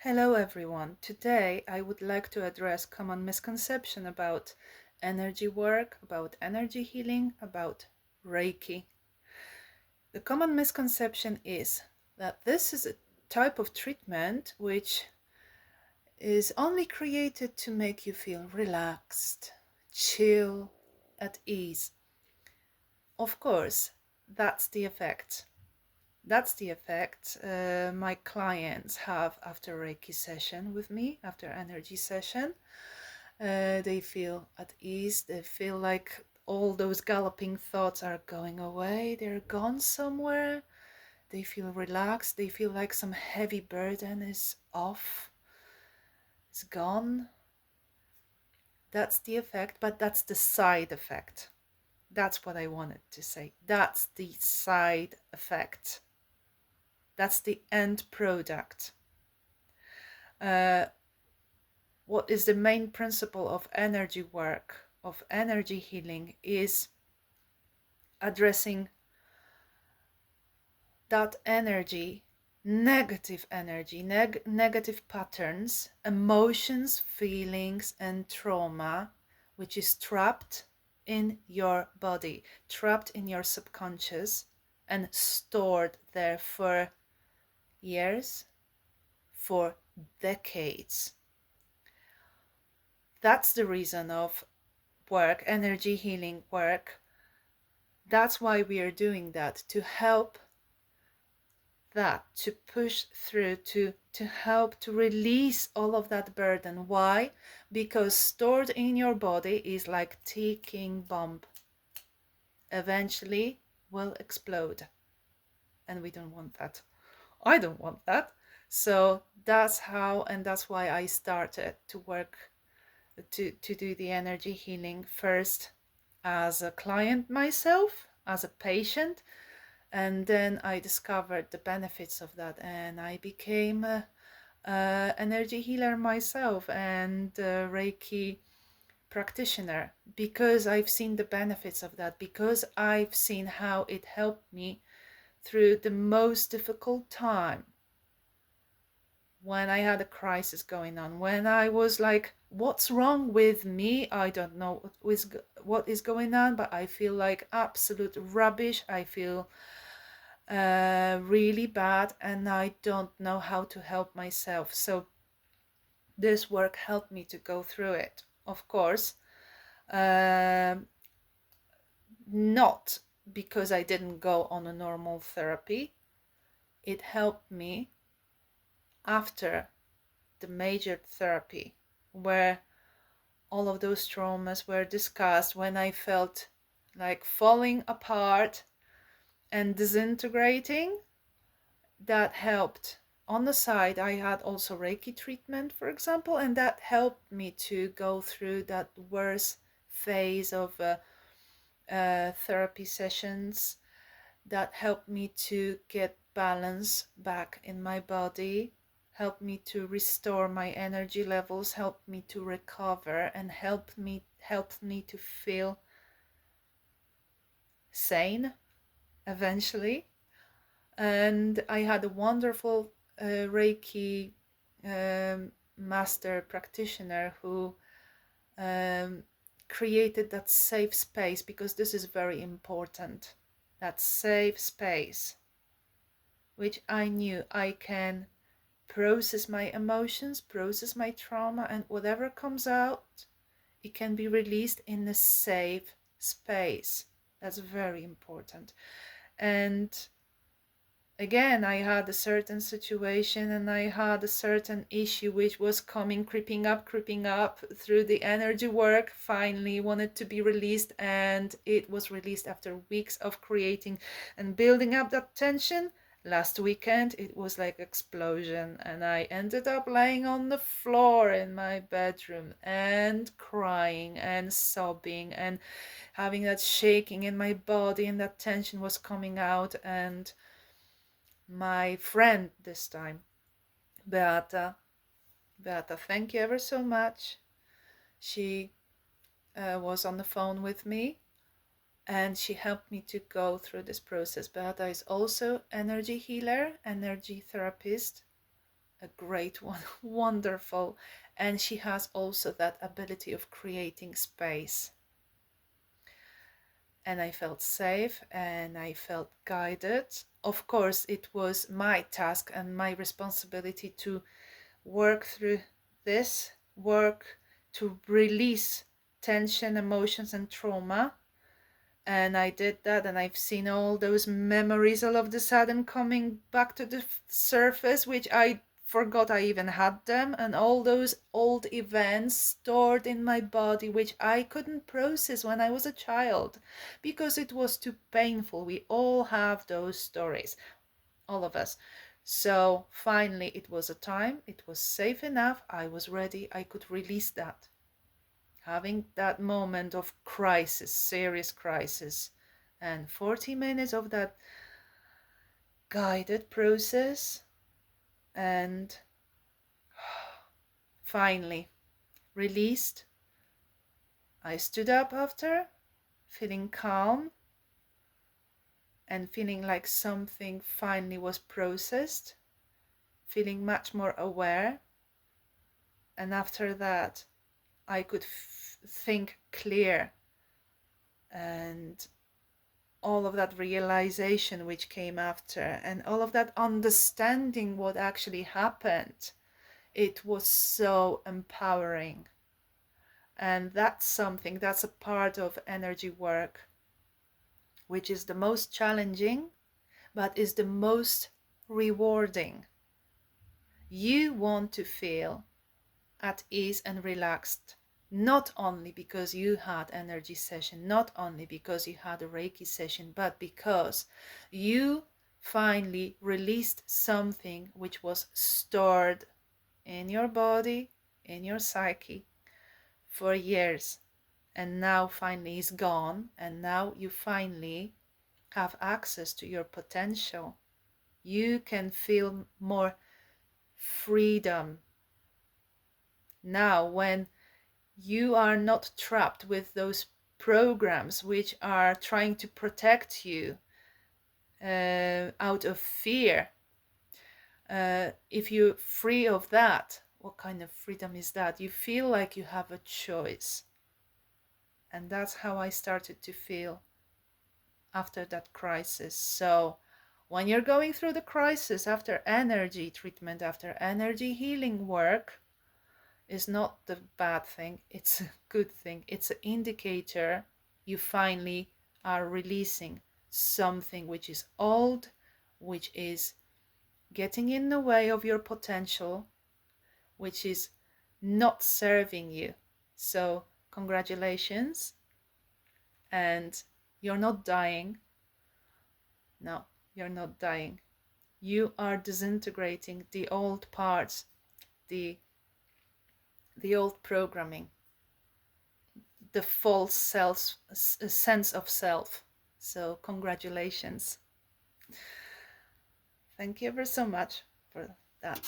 Hello everyone. Today I would like to address common misconception about energy work, about energy healing, about Reiki. The common misconception is that this is a type of treatment which is only created to make you feel relaxed, chill, at ease. Of course, that's the effect. That's the effect my clients have after Reiki session with me, after energy session. They feel at ease. They feel like all those galloping thoughts are going away. They're gone somewhere. They feel relaxed. They feel like some heavy burden is off. It's gone. That's the effect, but that's the side effect. That's what I wanted to say. That's the side effect. That's the end product. What is the main principle of energy work, of energy healing, is addressing that energy, negative energy, negative patterns, emotions, feelings, and trauma, which is trapped in your body, trapped in your subconscious, and stored there for years, for decades. That's the reason of work, energy healing work. That's why we are doing that, to help that, to push through, to help to release all of that burden. Why? Because stored in your body is like ticking bomb. Eventually will explode. And we don't want that. I don't want that. So that's how, and that's why I started to work to do the energy healing first as a client myself, as a patient, and then I discovered the benefits of that, and I became a energy healer myself and a Reiki practitioner, because I've seen the benefits of that, because I've seen how it helped me through the most difficult time, when I had a crisis going on, when I was like, what's wrong with me? I don't know what is going on, but I feel like absolute rubbish. I feel really bad, and I don't know how to help myself. So this work helped me to go through it. Of course, not because I didn't go on a normal therapy. It helped me after the major therapy, where all of those traumas were discussed, when I felt like falling apart and disintegrating. That helped. On the side, I had also Reiki treatment, for example, and that helped me to go through that worst phase of therapy sessions. That helped me to get balance back in my body, helped me to restore my energy levels, helped me to recover, and helped me to feel sane eventually. And I had a wonderful Reiki master practitioner who created that safe space, because this is very important. That safe space, which I knew I can process my emotions, process my trauma, and whatever comes out, it can be released in a safe space. That's very important. And again, I had a certain situation, and I had a certain issue which was creeping up through the energy work, finally wanted to be released, and it was released after weeks of creating and building up that tension. Last weekend it was like explosion, and I ended up laying on the floor in my bedroom and crying and sobbing and having that shaking in my body, and that tension was coming out. And my friend this time, Beata, thank you ever so much. She was on the phone with me, and she helped me to go through this process. Beata is also energy healer, energy therapist, a great one, wonderful. And she has also that ability of creating space. And I felt safe and I felt guided. Of course, it was my task and my responsibility to work through this, work to release tension, emotions, and trauma. And I did that, and I've seen all those memories all of the sudden coming back to the surface, which I forgot I even had them, and all those old events stored in my body, which I couldn't process when I was a child because it was too painful. We all have those stories, all of us. So finally, it was a time, it was safe enough, I was ready, I could release that. Having that moment of crisis, serious crisis, and 40 minutes of that guided process, and finally released. I stood up after, feeling calm and feeling like something finally was processed, feeling much more aware. And after that, I could think clear, and all of that realization which came after, and all of that understanding what actually happened, it was so empowering. And that's something, that's a part of energy work, which is the most challenging, but is the most rewarding. You want to feel at ease and relaxed, not only because you had energy session, not only because you had a Reiki session, but because you finally released something which was stored in your body, in your psyche for years, and now finally is gone, and now you finally have access to your potential. You can feel more freedom now when you are not trapped with those programs which are trying to protect you out of fear. If you're free of that, what kind of freedom is that? You feel like you have a choice. And that's how I started to feel after that crisis. So when you're going through the crisis after energy treatment, after energy healing work, is not the bad thing, it's a good thing. It's an indicator you finally are releasing something which is old, which is getting in the way of your potential, which is not serving you. So congratulations, and you're not dying. No, you're not dying. You are disintegrating the old parts, the old programming, the false sense of self. So congratulations. Thank you ever so much for that.